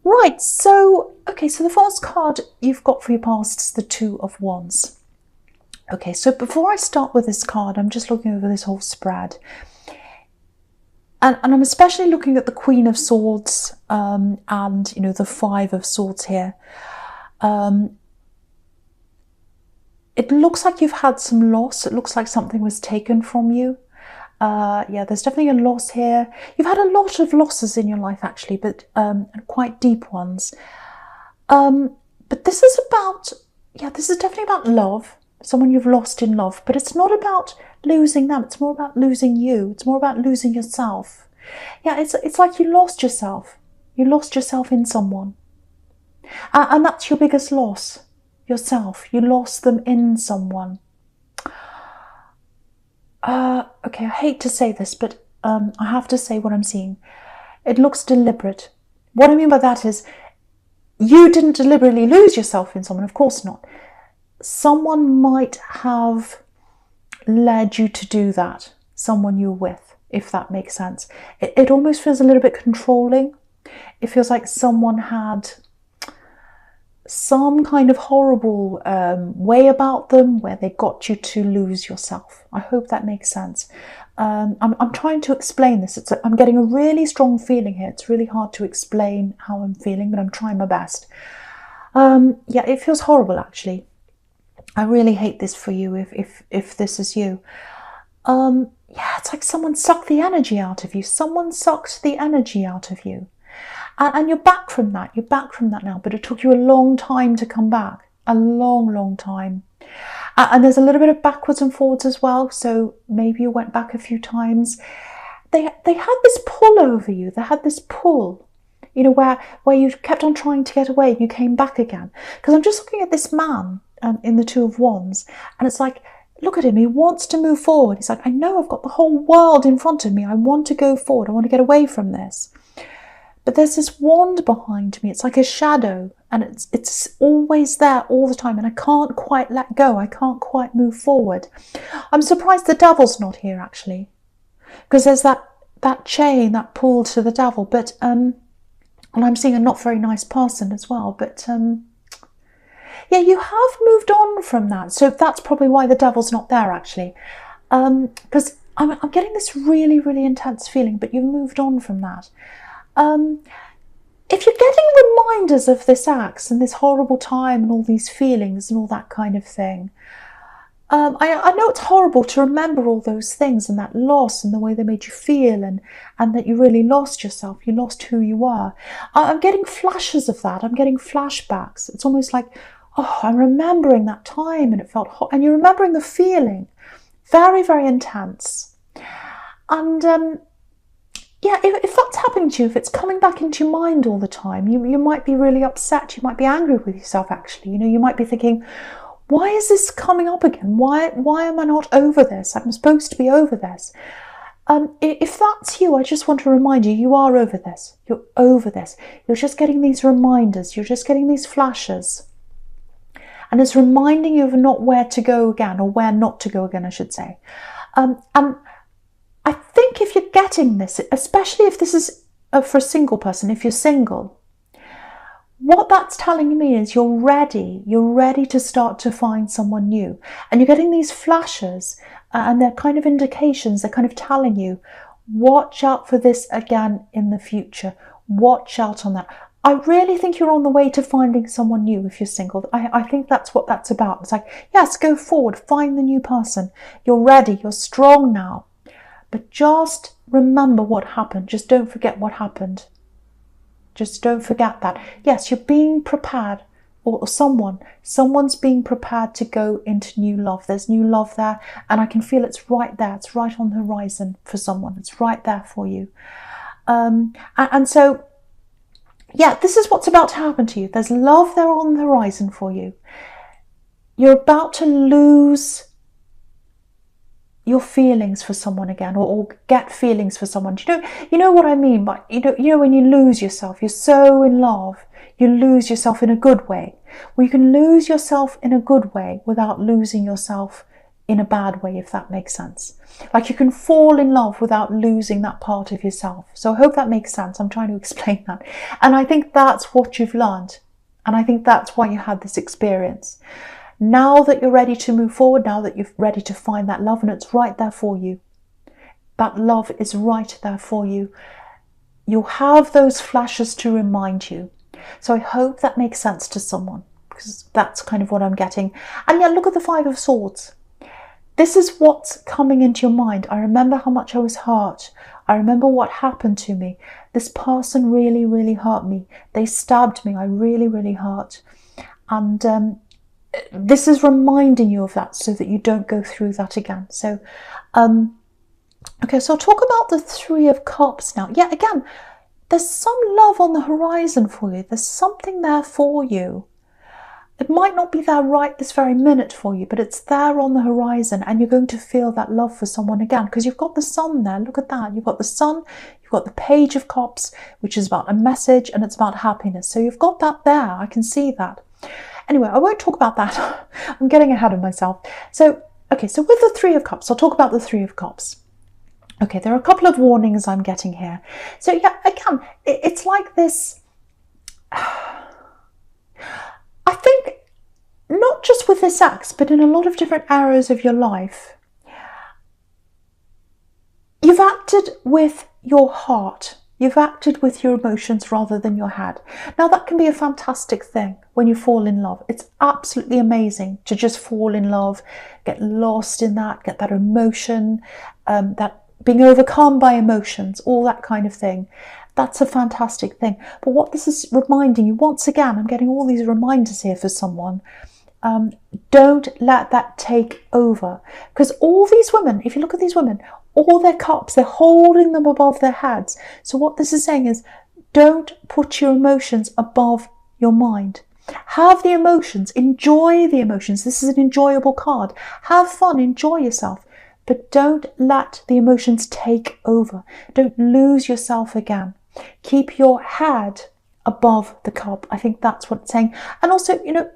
Right, so, okay, so the first card you've got for your past is the Two of Wands. Okay, so before I start with this card, I'm just looking over this whole spread. And I'm especially looking at the Queen of Swords and, you know, the Five of Swords here. It looks like you've had some loss. It looks like something was taken from you. Yeah, there's definitely a loss here. You've had a lot of losses in your life, actually, but quite deep ones. But this is about, yeah, this is definitely about love. Someone you've lost in love, but it's not about losing them. It's more about losing you. It's more about losing yourself. Yeah, it's like you lost yourself. You lost yourself in someone. And that's your biggest loss, yourself. You lost them in someone. Okay, I hate to say this, but I have to say what I'm seeing. It looks deliberate. What I mean by that is you didn't deliberately lose yourself in someone, of course not. Someone might have led you to do that, someone you're with, if that makes sense. It almost feels a little bit controlling. It feels like someone had some kind of horrible way about them where they got you to lose yourself. I hope that makes sense. I'm trying to explain this. I'm getting a really strong feeling here. It's really hard to explain how I'm feeling, but I'm trying my best. Yeah, it feels horrible, actually. I really hate this for you if this is you. Yeah, it's like someone sucked the energy out of you. Someone sucked the energy out of you. And you're back from that. You're back from that now. But it took you a long time to come back. A long, long time. And there's a little bit of backwards and forwards as well. So maybe you went back a few times. They had this pull over you. They had this pull, you know, where you kept on trying to get away and you came back again. Because I'm just looking at this man in the Two of Wands. And it's like, look at him. He wants to move forward. He's like, I know I've got the whole world in front of me. I want to go forward. I want to get away from this. But there's this wand behind me. It's like a shadow, and it's always there all the time, and I can't quite let go. I can't quite move forward. I'm surprised the devil's not here, actually, because there's that chain, that pull to the devil. But and I'm seeing a not very nice person as well. But yeah, you have moved on from that, so that's probably why the devil's not there, actually, because I'm getting this really, really intense feeling. But you've moved on from that. If you're getting reminders of this axe and this horrible time and all these feelings and all that kind of thing, I know it's horrible to remember all those things and that loss and the way they made you feel and that you really lost yourself, you lost who you were. I'm getting flashes of that. I'm getting flashbacks. It's almost like, oh, I'm remembering that time and it felt hot. And you're remembering the feeling. Very, very intense. And yeah, if that's happening to you, if it's coming back into your mind all the time, you might be really upset. You might be angry with yourself, actually. You know, you might be thinking, why is this coming up again? Why am I not over this? I'm supposed to be over this. If that's you, I just want to remind you, you are over this. You're over this. You're just getting these reminders. You're just getting these flashes. And it's reminding you of not where to go again, or where not to go again, I should say. And I think if you're getting this, especially if this is for a single person, if you're single, what that's telling me is you're ready to start to find someone new. And you're getting these flashes and they're kind of indications, they're kind of telling you, watch out for this again in the future. Watch out on that. I really think you're on the way to finding someone new if you're single. I think that's what that's about. It's like, yes, go forward, find the new person. You're ready, you're strong now. But just remember what happened. Just don't forget what happened. Just don't forget that. Yes, you're being prepared, or someone's being prepared to go into new love. There's new love there, and I can feel it's right there. It's right on the horizon for someone. It's right there for you. And so, yeah, this is what's about to happen to you. There's love there on the horizon for you. You're about to lose your feelings for someone again, or get feelings for someone. You know what I mean? But you know when you lose yourself, you're so in love, you lose yourself in a good way. Well, you can lose yourself in a good way without losing yourself in a bad way, if that makes sense. Like you can fall in love without losing that part of yourself. So I hope that makes sense. I'm trying to explain that. And I think that's what you've learned. And I think that's why you had this experience. Now that you're ready to move forward, now that you're ready to find that love, and it's right there for you. That love is right there for you. You'll have those flashes to remind you. So I hope that makes sense to someone, because that's kind of what I'm getting. And yeah, look at the Five of Swords. This is what's coming into your mind. I remember how much I was hurt. I remember what happened to me. This person really, really hurt me. They stabbed me. I really, really hurt. And this is reminding you of that so that you don't go through that again. So, okay, so I'll talk about the Three of Cups now. Yeah, again, there's some love on the horizon for you. There's something there for you. It might not be there right this very minute for you, but it's there on the horizon, and you're going to feel that love for someone again, because you've got the Sun there. Look at that. You've got the Sun, you've got the Page of Cups, which is about a message, and it's about happiness. So you've got that there. I can see that. Anyway, I won't talk about that. I'm getting ahead of myself. So, okay, so with the Three of Cups, I'll talk about the Three of Cups. Okay, there are a couple of warnings I'm getting here. So yeah, again, it's like this. I think not just with this axe, but in a lot of different areas of your life, you've acted with your heart. You've acted with your emotions rather than your head. Now that can be a fantastic thing when you fall in love. It's absolutely amazing to just fall in love, get lost in that, get that emotion, that being overcome by emotions, all that kind of thing. That's a fantastic thing. But what this is reminding you, once again, I'm getting all these reminders here for someone. Don't let that take over. Because all these women, if you look at these women, all their cups, they're holding them above their heads. So what this is saying is, don't put your emotions above your mind. Have the emotions, enjoy the emotions. This is an enjoyable card. Have fun, enjoy yourself. But don't let the emotions take over. Don't lose yourself again. Keep your head above the cup. I think that's what it's saying. And also, you know,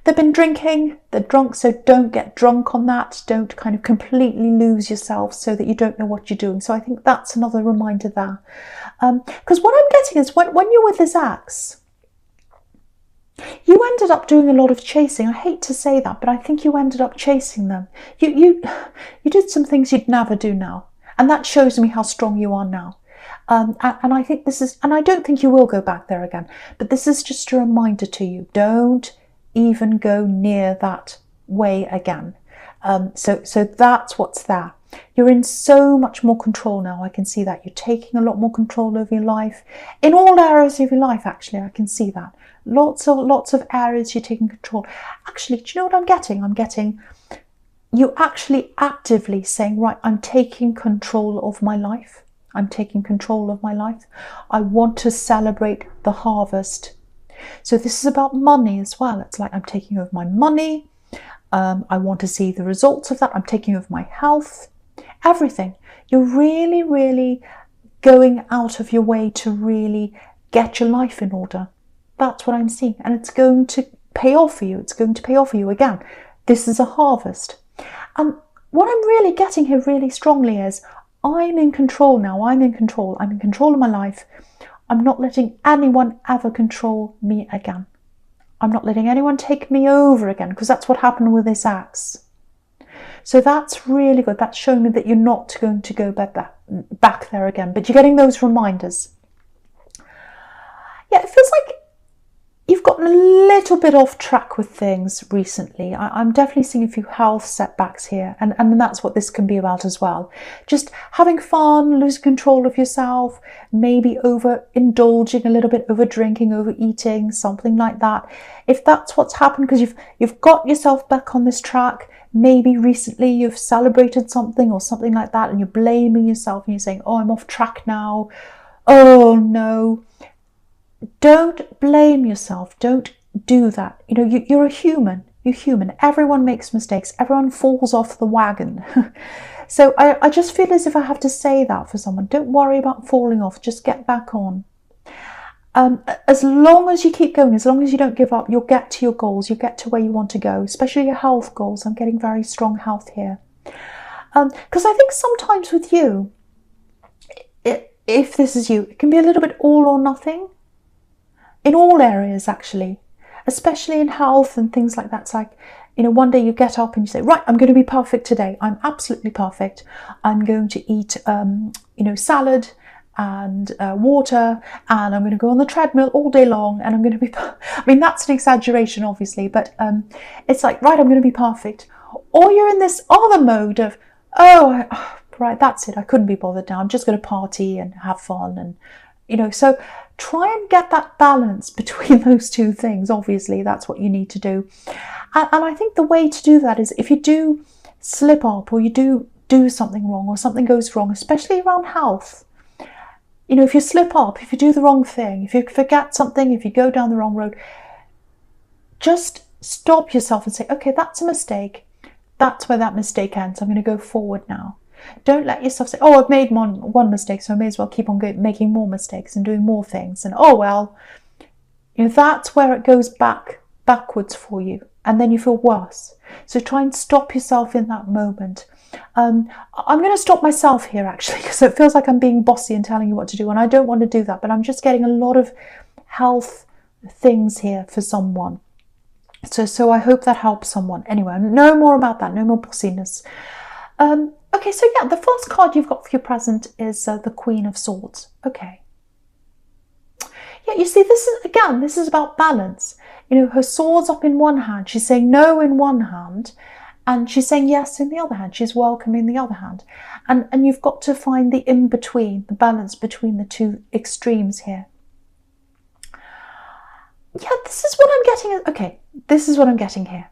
they've been drinking, they're drunk, so don't get drunk on that. Don't kind of completely lose yourself so that you don't know what you're doing. So I think that's another reminder there. Because what I'm getting is when you're with this axe, you ended up doing a lot of chasing. I hate to say that, but I think you ended up chasing them. You did some things you'd never do now. And that shows me how strong you are now. And I think this is, and I don't think you will go back there again, but this is just a reminder to you. Don't even go near that way again. So that's what's there. You're in so much more control now. I can see that. You're taking a lot more control over your life. In all areas of your life, actually, I can see that. Lots of areas you're taking control. Actually, do you know what I'm getting? I'm getting you actually actively saying, right, I'm taking control of my life. I'm taking control of my life. I want to celebrate the harvest. So this is about money as well. It's like I'm taking over my money. I want to see the results of that. I'm taking over my health, everything. You're really, really going out of your way to really get your life in order. That's what I'm seeing. And it's going to pay off for you. It's going to pay off for you again. This is a harvest. And what I'm really getting here really strongly is I'm in control now. I'm in control. I'm in control of my life. I'm not letting anyone ever control me again. I'm not letting anyone take me over again, because that's what happened with this axe. So that's really good. That's showing me that you're not going to go back there again, but you're getting those reminders. Yeah, it feels like you've gotten a little bit off track with things recently. I'm definitely seeing a few health setbacks here, and that's what this can be about as well. Just having fun, losing control of yourself, maybe overindulging a little bit, over drinking, overeating, something like that. If that's what's happened, because you've got yourself back on this track, maybe recently you've celebrated something or something like that, and you're blaming yourself and you're saying, oh, I'm off track now. Oh no. Don't blame yourself. Don't do that. You know, you're a human. You're human. Everyone makes mistakes. Everyone falls off the wagon. So I just feel as if I have to say that for someone. Don't worry about falling off. Just get back on. As long as you keep going, as long as you don't give up, you'll get to your goals, you'll get to where you want to go, especially your health goals. I'm getting very strong health here. Because I think sometimes with you, if this is you, it can be a little bit all or nothing in all areas, actually, especially in health and things like that. It's like, one day you get up and you say, right, I'm going to be perfect today. I'm absolutely perfect. I'm going to eat, salad and water, and I'm going to go on the treadmill all day long, and I'm going to be, I mean, that's an exaggeration, obviously, but it's like, right, I'm going to be perfect. Or you're in this other mode of, right, that's it. I couldn't be bothered now. I'm just going to party and have fun. And, so try and get that balance between those two things. Obviously, that's what you need to do. And I think the way to do that is if you do slip up or you do something wrong or something goes wrong, especially around health, if you slip up, if you do the wrong thing, if you forget something, if you go down the wrong road, just stop yourself and say, okay, that's a mistake. That's where that mistake ends. I'm going to go forward now. Don't let yourself say, oh, I've made one mistake, so I may as well keep on making more mistakes and doing more things. And that's where it goes backwards for you. And then you feel worse. So try and stop yourself in that moment. I'm going to stop myself here, actually, because it feels like I'm being bossy and telling you what to do. And I don't want to do that. But I'm just getting a lot of health things here for someone. So I hope that helps someone. Anyway, no more about that. No more bossiness. Okay, so yeah, the first card you've got for your present is the Queen of Swords. Okay. Yeah, you see, this is about balance. Her sword's up in one hand. She's saying no in one hand, and she's saying yes in the other hand. She's welcoming the other hand. And you've got to find the in-between, the balance between the two extremes here. Yeah, this is what I'm getting. Okay, this is what I'm getting here.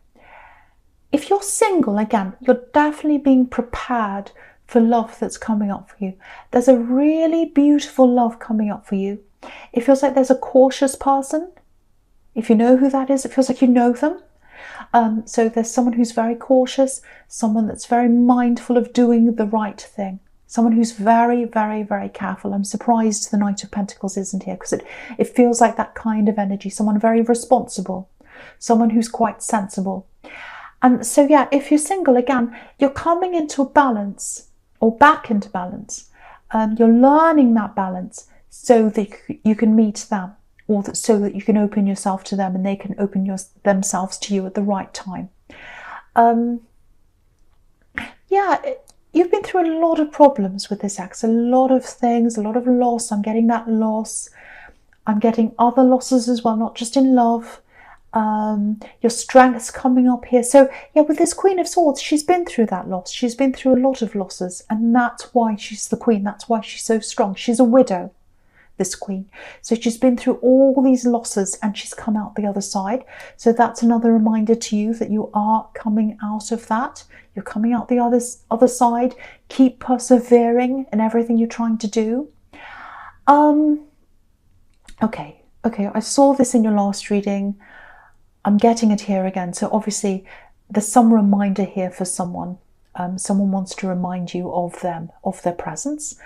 If you're single, again, you're definitely being prepared for love that's coming up for you. There's a really beautiful love coming up for you. It feels like there's a cautious person. If you know who that is, it feels like you know them. So there's someone who's very cautious, someone that's very mindful of doing the right thing, someone who's very, very, very careful. I'm surprised the Knight of Pentacles isn't here, because it feels like that kind of energy, someone very responsible, someone who's quite sensible. And so, yeah, if you're single, again, you're coming into a balance or back into balance. You're learning that balance so that you can meet them, or so that you can open yourself to them and they can open themselves to you at the right time. You've been through a lot of problems with this ex, a lot of things, a lot of loss. I'm getting that loss. I'm getting other losses as well, not just in love. Your strength's coming up here. So yeah, with this Queen of Swords, she's been through that loss. She's been through a lot of losses, and that's why she's the queen. That's why she's so strong. She's a widow, this queen. So she's been through all these losses and she's come out the other side. So that's another reminder to you that you are coming out of that. You're coming out the other side. Keep persevering in everything you're trying to do. Okay, I saw this in your last reading. I'm getting it here again. So obviously there's some reminder here for someone. Someone wants to remind you of them, of their presence.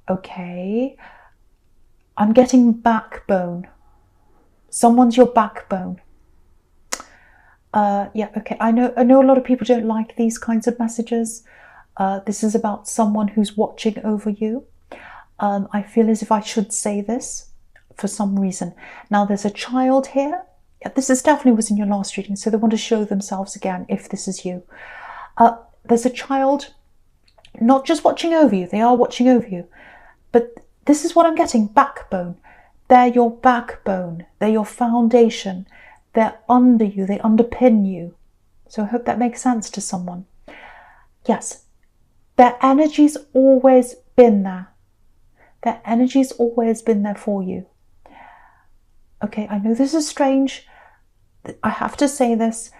Okay, I'm getting backbone. Someone's your backbone. Yeah, okay. I know a lot of people don't like these kinds of messages. This is about someone who's watching over you. I feel as if I should say this for some reason. Now, there's a child here. Yeah, this definitely was in your last reading, so they want to show themselves again if this is you. There's a child not just watching over you, they are watching over you. But this is what I'm getting, backbone. They're your backbone. They're your foundation. They're under you. They underpin you. So I hope that makes sense to someone. Yes, their energy's always been there. Their energy's always been there for you. Okay, I know this is strange. I have to say this.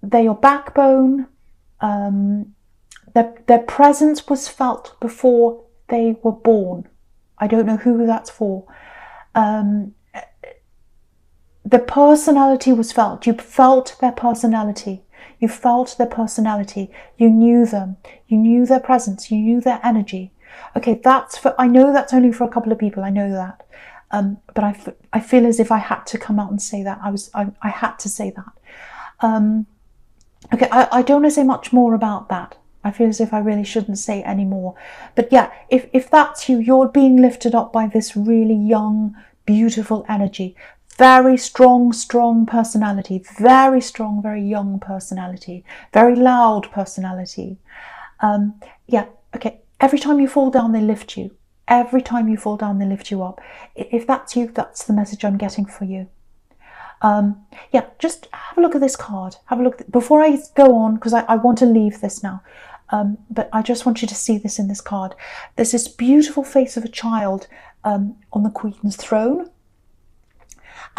They're your backbone. Their presence was felt before they were born. I don't know who that's for. The personality was felt. You felt their personality. You felt their personality. You knew them. You knew their presence. You knew their energy. Okay, I know that's only for a couple of people. I know that. But I feel as if I had to come out and say that. I had to say that. Okay, I don't want to say much more about that. I feel as if I really shouldn't say any more. But yeah, if that's you, you're being lifted up by this really young, beautiful energy. Very strong personality. Very strong, very young personality. Very loud personality. Yeah, okay. Every time you fall down, they lift you. Every time you fall down, they lift you up. If that's you, that's the message I'm getting for you. Yeah, just have a look at this card. Have a look before I go on, because I want to leave this now. But I just want you to see this in this card. There's this beautiful face of a child on the Queen's throne.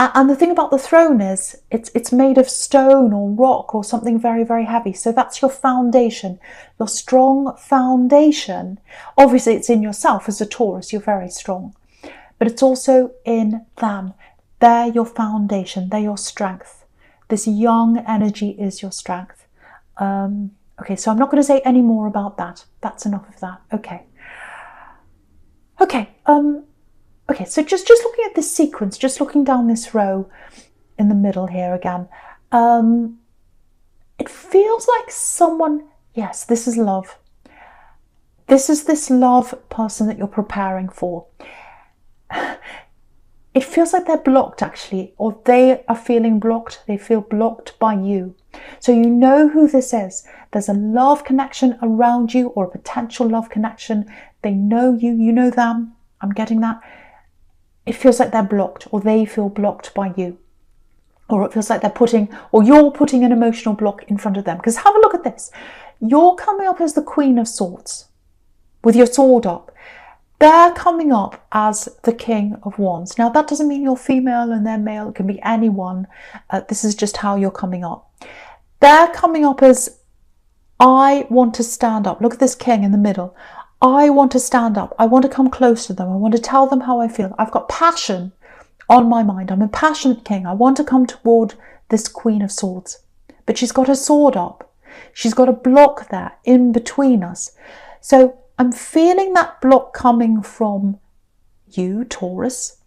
And the thing about the throne is it's made of stone or rock or something very, very heavy. So that's your foundation, your strong foundation. Obviously, it's in yourself as a Taurus. You're very strong. But it's also in them. They're your foundation. They're your strength. This young energy is your strength. Okay, so I'm not going to say any more about that. That's enough of that. Okay. Okay. Okay, so just looking at this sequence, just looking down this row in the middle here again, it feels like someone, yes, this is love. This is this love person that you're preparing for. It feels like they're blocked actually, or they are feeling blocked. They feel blocked by you. So you know who this is. There's a love connection around you, or a potential love connection. They know you, you know them. I'm getting that. It feels like they're blocked, or they feel blocked by you. Or it feels like you're putting an emotional block in front of them. Because have a look at this. You're coming up as the Queen of Swords with your sword up. They're coming up as the King of Wands. Now, that doesn't mean you're female and they're male. It can be anyone. This is just how you're coming up. They're coming up as, I want to stand up. Look at this king in the middle. I want to stand up. I want to come close to them. I want to tell them how I feel. I've got passion on my mind. I'm a passionate king. I want to come toward this Queen of Swords. But she's got her sword up. She's got a block there in between us. So I'm feeling that block coming from you, Taurus.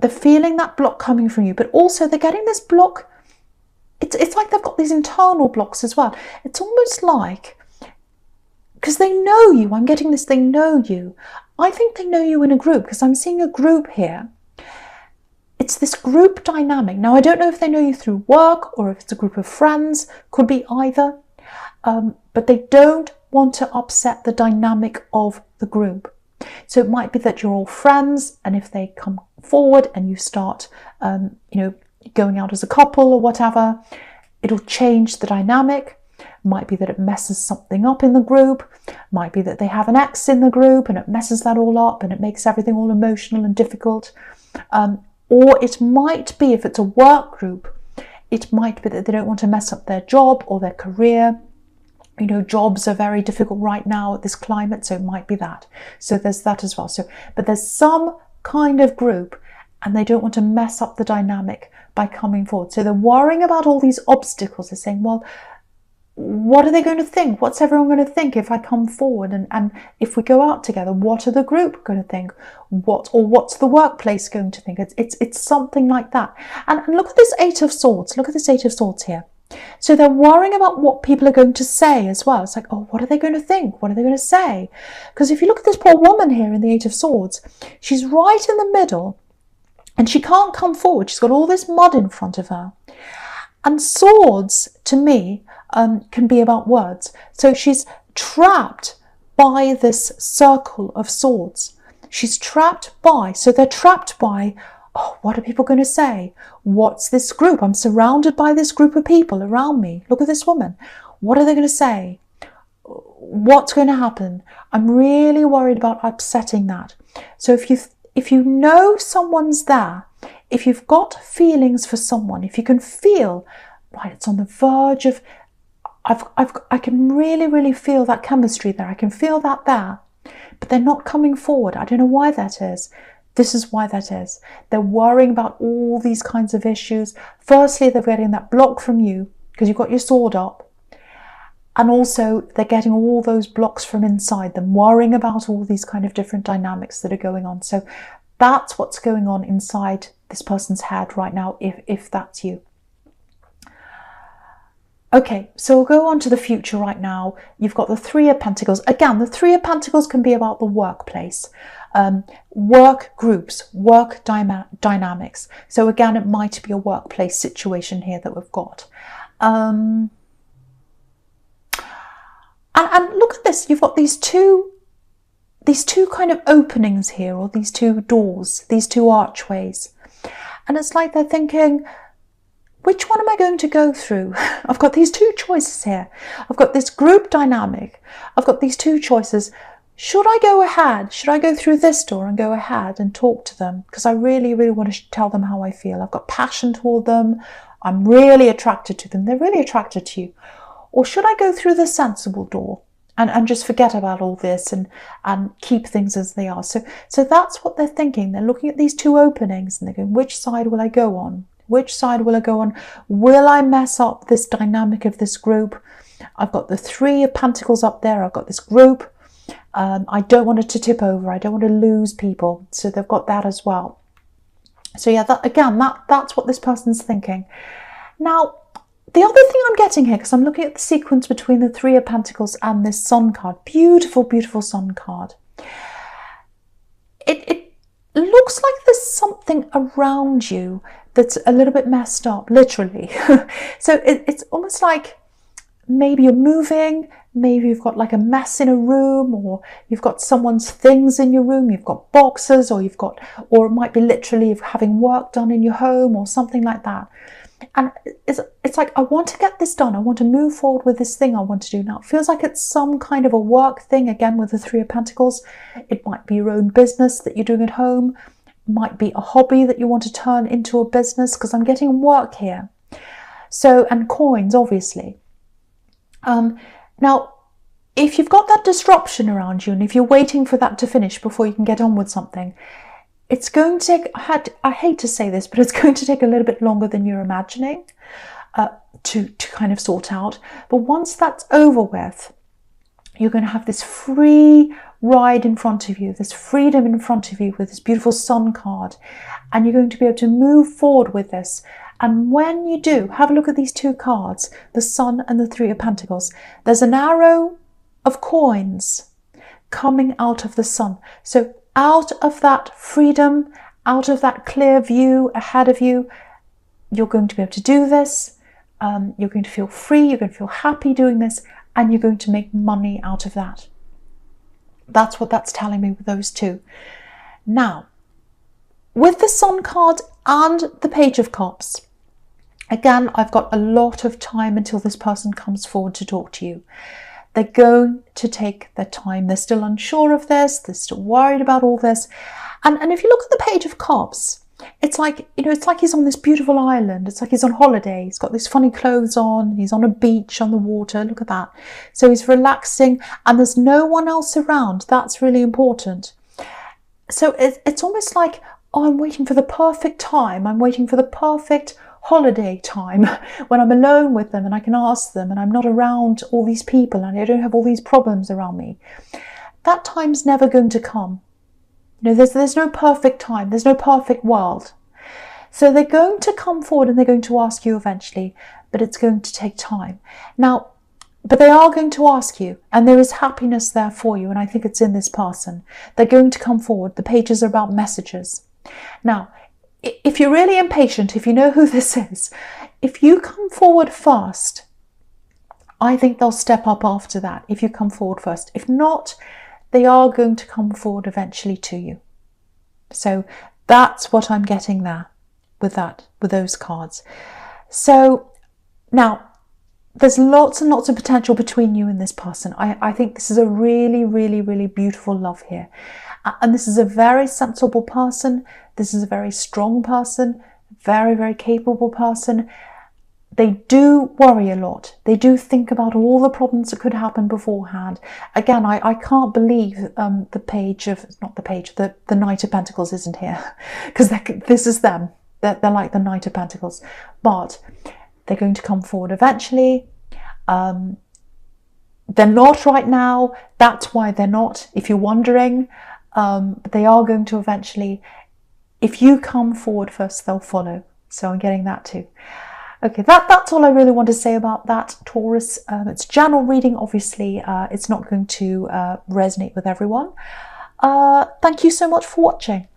They're feeling that block coming from you. But also they're getting this block. It's like they've got these internal blocks as well. It's almost like, because they know you, I'm getting this, they know you. I think they know you in a group, because I'm seeing a group here. It's this group dynamic. Now, I don't know if they know you through work or if it's a group of friends, could be either. But they don't want to upset the dynamic of the group. So it might be that you're all friends, and if they come forward and you start, going out as a couple or whatever, it'll change the dynamic. Might be that it messes something up in the group. Might be that they have an ex in the group and it messes that all up and it makes everything all emotional and difficult. Or it might be, if it's a work group, it might be that they don't want to mess up their job or their career. You know, jobs are very difficult right now at this climate, so it might be that. So there's that as well. But there's some kind of group, and they don't want to mess up the dynamic by coming forward. So they're worrying about all these obstacles. They're saying, well, what are they going to think? What's everyone going to think if I come forward? And if we go out together, what are the group going to think? What's the workplace going to think? It's something like that. And look at this Eight of Swords. Look at this Eight of Swords here. So they're worrying about what people are going to say as well. It's like, oh, what are they going to think? What are they going to say? Because if you look at this poor woman here in the Eight of Swords, she's right in the middle and she can't come forward. She's got all this mud in front of her. And swords, to me, can be about words. So she's trapped by this circle of swords. She's trapped by, so they're trapped by, oh, what are people going to say? What's this group? I'm surrounded by this group of people around me. Look at this woman. What are they going to say? What's going to happen? I'm really worried about upsetting that. So if you know someone's there, if you've got feelings for someone, if you can feel, right, it's on the verge of, I can really, really feel that chemistry there. I can feel that there, but they're not coming forward. I don't know why that is. This is why that is. They're worrying about all these kinds of issues. Firstly, they're getting that block from you because you've got your sword up. And also they're getting all those blocks from inside them, worrying about all these kind of different dynamics that are going on. So that's what's going on inside this person's head right now, if that's you. Okay, so we'll go on to the future right now. You've got the Three of Pentacles. Again, the Three of Pentacles can be about the workplace, work groups, work dynamics. So again, it might be a workplace situation here that we've got. And look at this, you've got these two kind of openings here, or these two doors, these two archways. And it's like they're thinking, which one am I going to go through? I've got these two choices here. I've got this group dynamic. I've got these two choices. Should I go ahead? Should I go through this door and go ahead and talk to them? Because I really, really want to tell them how I feel. I've got passion toward them. I'm really attracted to them. They're really attracted to you. Or should I go through the sensible door and just forget about all this and keep things as they are? So that's what they're thinking. They're looking at these two openings and they're going, which side will I go on? Which side will I go on? Will I mess up this dynamic of this group? I've got the Three of Pentacles up there. I've got this group. I don't want it to tip over. I don't want to lose people. So they've got that as well. So yeah, that's what this person's thinking. Now, the other thing I'm getting here, because I'm looking at the sequence between the Three of Pentacles and this Sun card, beautiful, beautiful Sun card. It looks like there's something around you that's a little bit messed up, literally. So it's almost like maybe you're moving, maybe you've got like a mess in a room, or you've got someone's things in your room, you've got boxes, or it might be literally having work done in your home or something like that. And it's like, I want to get this done. I want to move forward with this thing I want to do now. It feels like it's some kind of a work thing, again, with the Three of Pentacles. It might be your own business that you're doing at home. It might be a hobby that you want to turn into a business, because I'm getting work here. So, and coins, obviously. Now, if you've got that disruption around you, and if you're waiting for that to finish before you can get on with something, it's going to take, I hate to say this, but it's going to take a little bit longer than you're imagining to kind of sort out. But once that's over with, you're going to have this free ride in front of you, this freedom in front of you with this beautiful Sun card. And you're going to be able to move forward with this. And when you do, have a look at these two cards, the Sun and the Three of Pentacles. There's an arrow of coins coming out of the Sun. So out of that freedom, out of that clear view ahead of you, you're going to be able to do this. You're going to feel free, you're going to feel happy doing this, and you're going to make money out of that. That's what that's telling me with those two. Now, with the Sun card and the Page of Cups, again, I've got a lot of time until this person comes forward to talk to you. They're going to take their time. They're still unsure of this. They're still worried about all this. And if you look at the Page of Cups, it's like, it's like he's on this beautiful island. It's like he's on holiday. He's got these funny clothes on. He's on a beach on the water. Look at that. So he's relaxing and there's no one else around. That's really important. So it's almost like, oh, I'm waiting for the perfect time. I'm waiting for the perfect holiday time when I'm alone with them and I can ask them and I'm not around all these people and I don't have all these problems around me. That time's never going to come. There's no perfect time. There's no perfect world. So they're going to come forward and they're going to ask you eventually, but it's going to take time. Now, but they are going to ask you, and there is happiness there for you, and I think it's in this person. They're going to come forward. The pages are about messages. Now, if you're really impatient, if you know who this is, if you come forward first, I think they'll step up after that, if you come forward first. If not, they are going to come forward eventually to you. So that's what I'm getting there with those cards. So now, there's lots and lots of potential between you and this person. I think this is a really, really, really beautiful love here. And this is a very sensible person. This is a very strong person, very, very capable person. They do worry a lot. They do think about all the problems that could happen beforehand. Again, I can't believe the Knight of Pentacles isn't here, because this is them. They're like the Knight of Pentacles. But they're going to come forward eventually. They're not right now. That's why they're not, if you're wondering. But they are going to eventually. If you come forward first, they'll follow. So I'm getting that too. Okay, that's all I really want to say about that, Taurus. It's general reading, obviously. It's not going to resonate with everyone. Thank you so much for watching.